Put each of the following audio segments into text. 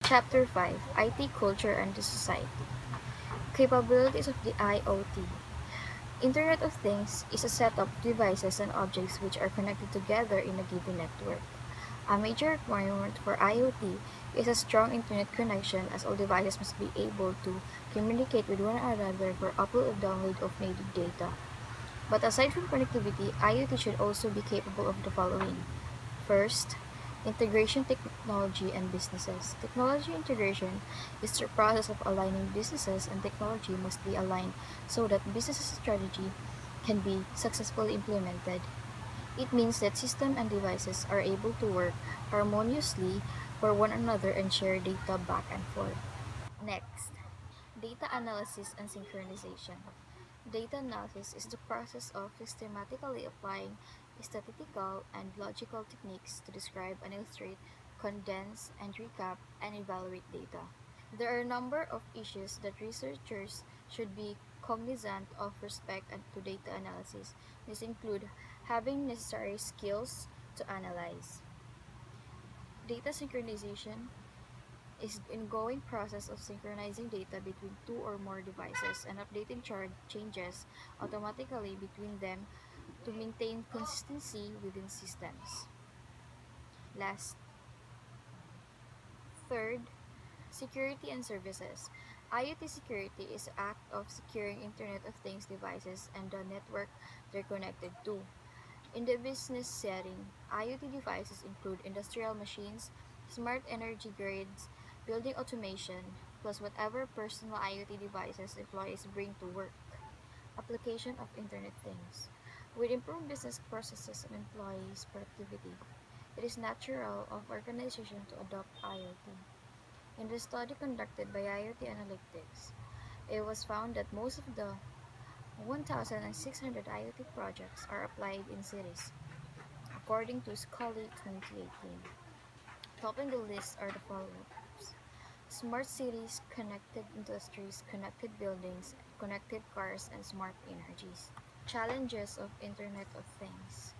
Chapter 5: IT Culture and the Society. Capabilities of the IoT. Internet of Things is a set of devices and objects which are connected together in a given network. A major requirement for IoT is a strong internet connection, as all devices must be able to communicate with one another for upload and download of native data. But aside from connectivity, IoT should also be capable of the following. First, integration technology and businesses. Technology integration is the process of aligning businesses, and technology must be aligned so that business strategy can be successfully implemented. It means that systems and devices are able to work harmoniously for one another and share data back and forth. Next, data analysis and synchronization. Data analysis is the process of systematically applying statistical and logical techniques to describe and illustrate, condense, and recap and evaluate data. There are a number of issues that researchers should be cognizant of respect to data analysis. These include having necessary skills to analyze. Data synchronization is ongoing process of synchronizing data between two or more devices and updating changes automatically between them to maintain consistency within systems. Last, third, security and services. IoT security is the act of securing Internet of Things devices and the network they're connected to. In the business setting, IoT devices include industrial machines, smart energy grids, building automation, plus whatever personal IoT devices employees bring to work. Application of Internet Things. With improved business processes and employees' productivity, it is natural of organization to adopt IoT. In the study conducted by IoT Analytics, it was found that most of the 1,600 IoT projects are applied in cities, according to Scully 2018. Topping the list are the following: smart cities, connected industries, connected buildings, connected cars, and smart energies. Challenges of Internet of Things.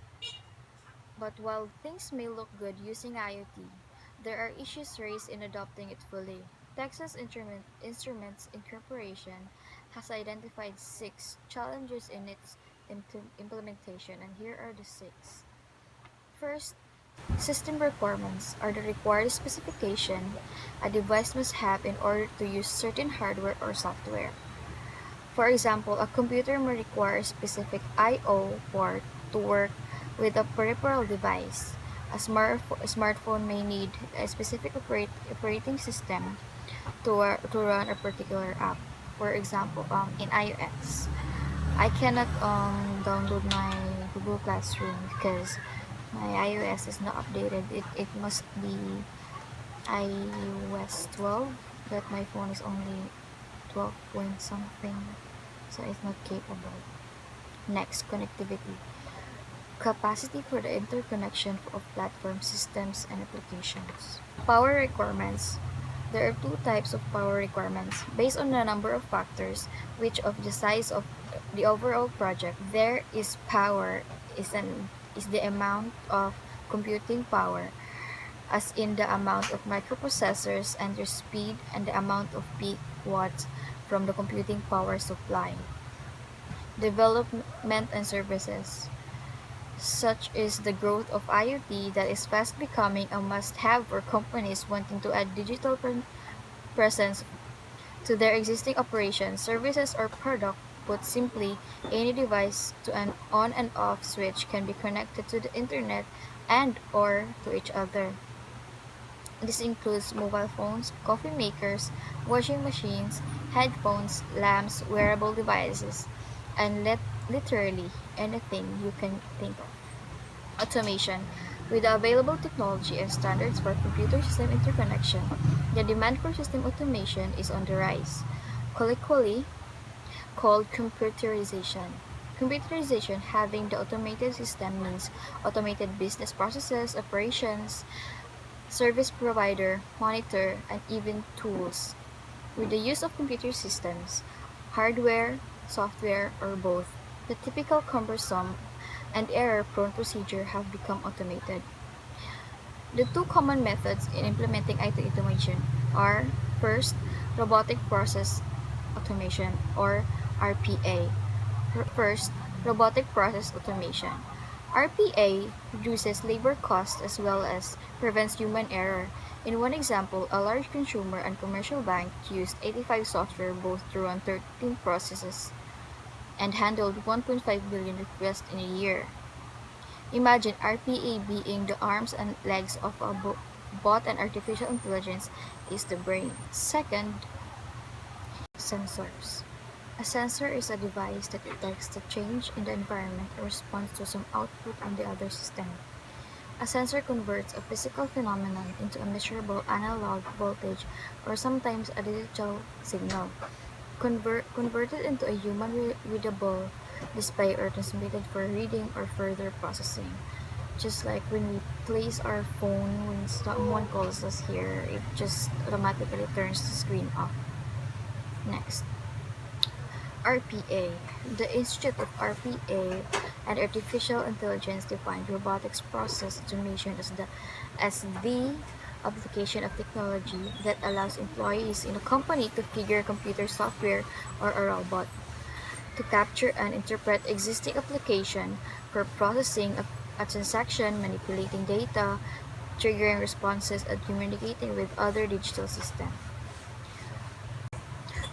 But while things may look good using IoT, there are issues raised in adopting it fully. Texas Instruments Incorporation has identified six challenges in its implementation, and here are the six. First, system requirements are the required specification a device must have in order to use certain hardware or software. For example, a computer may require a specific I/O port to work with a peripheral device. A smartphone may need a specific operating system to run a particular app. For example, in iOS, I cannot download my Google Classroom because my iOS is not updated. It must be iOS 12, but my phone is only 12 point something, so it's not capable. Next, connectivity. Capacity for the interconnection of platform systems and applications. Power requirements. There are two types of power requirements based on the number of factors, which of the size of the overall project. There is power is the amount of computing power, as in the amount of microprocessors and their speed and the amount of peak watts from the computing power supply. Development and services. Such is the growth of IoT that is fast becoming a must-have for companies wanting to add digital presence to their existing operations, services, or product. Put simply, any device to an on and off switch can be connected to the internet and or to each other. This includes mobile phones, coffee makers, washing machines, headphones, lamps, wearable devices, and literally anything you can think of. Automation. With the available technology and standards for computer system interconnection, the demand for system automation is on the rise, colloquially called computerization. Computerization, having the automated system, means automated business processes, operations, service provider, monitor, and even tools. With the use of computer systems, hardware, software, or both, the typical cumbersome and error-prone procedure have become automated. The two common methods in implementing IT automation are first, robotic process automation or RPA. First, robotic process automation. RPA reduces labor costs as well as prevents human error. In one example, a large consumer and commercial bank used 85 software both to run 13 processes and handled 1.5 billion requests in a year. Imagine RPA being the arms and legs of a bot, and artificial intelligence is the brain. Second, sensors. A sensor is a device that detects the change in the environment and responds to some output on the other system. A sensor converts a physical phenomenon into a measurable analog voltage or sometimes a digital signal, converted into a human readable display or transmitted for reading or further processing. Just like when we place our phone, when someone calls us here, it just automatically turns the screen off. Next, RPA. The Institute of RPA and Artificial Intelligence defined robotics process automation as the application of technology that allows employees in a company to figure computer software or a robot to capture and interpret existing application for processing a transaction, manipulating data, triggering responses, and communicating with other digital systems.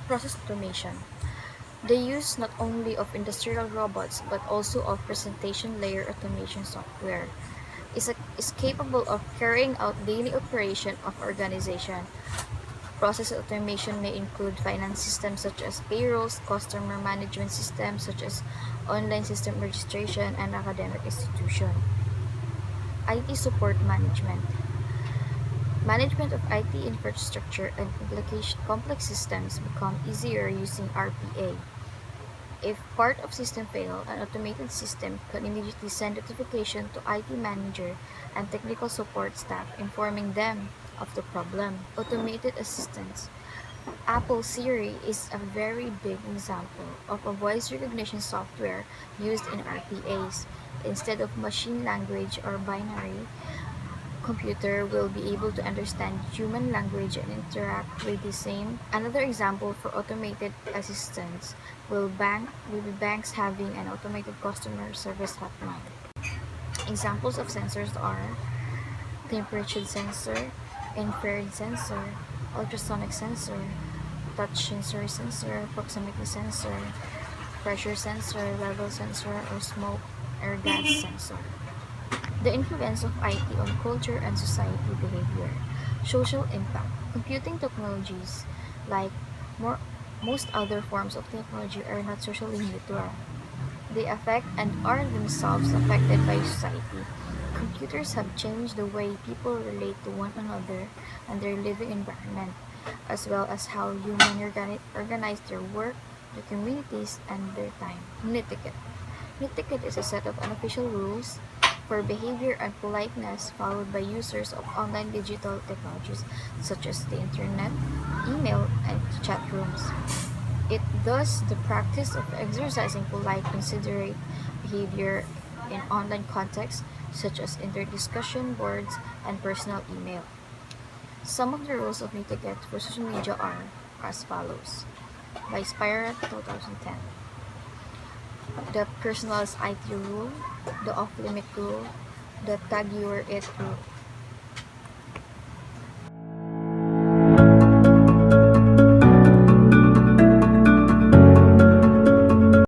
Process automation. The use not only of industrial robots but also of presentation layer automation software is capable of carrying out daily operation of organization. Process automation may include finance systems such as payrolls, customer management systems such as online system registration, and academic institution. IT support management. Management of IT infrastructure and complex systems become easier using RPA. If part of system fail, an automated system can immediately send notification to IT manager and technical support staff informing them of the problem. Automated assistance. Apple Siri is a very big example of a voice recognition software used in RPAs. Instead of machine language or binary, computer will be able to understand human language and interact with the same. Another example for automated assistance will be banks having an automated customer service hotline. Examples of sensors are temperature sensor, infrared sensor, ultrasonic sensor, touch sensor, proximity sensor, pressure sensor, level sensor, or smoke or gas sensor. The influence of IT on culture and society behavior. Social impact. Computing technologies, like more, most other forms of technology, are not socially neutral. They affect and are themselves affected by society. Computers have changed the way people relate to one another and their living environment, as well as how humans organize their work, their communities, and their time. Netiquette. Netiquette is a set of unofficial rules for behavior and politeness followed by users of online digital technologies such as the internet, email, and chat rooms. It thus the practice of exercising polite, considerate behavior in online contexts such as inter-discussion boards and personal email. Some of the rules of etiquette for social media are as follows. By Spirat 2010. The personalized IT rule, the off-limit rule, the tag you are it rule.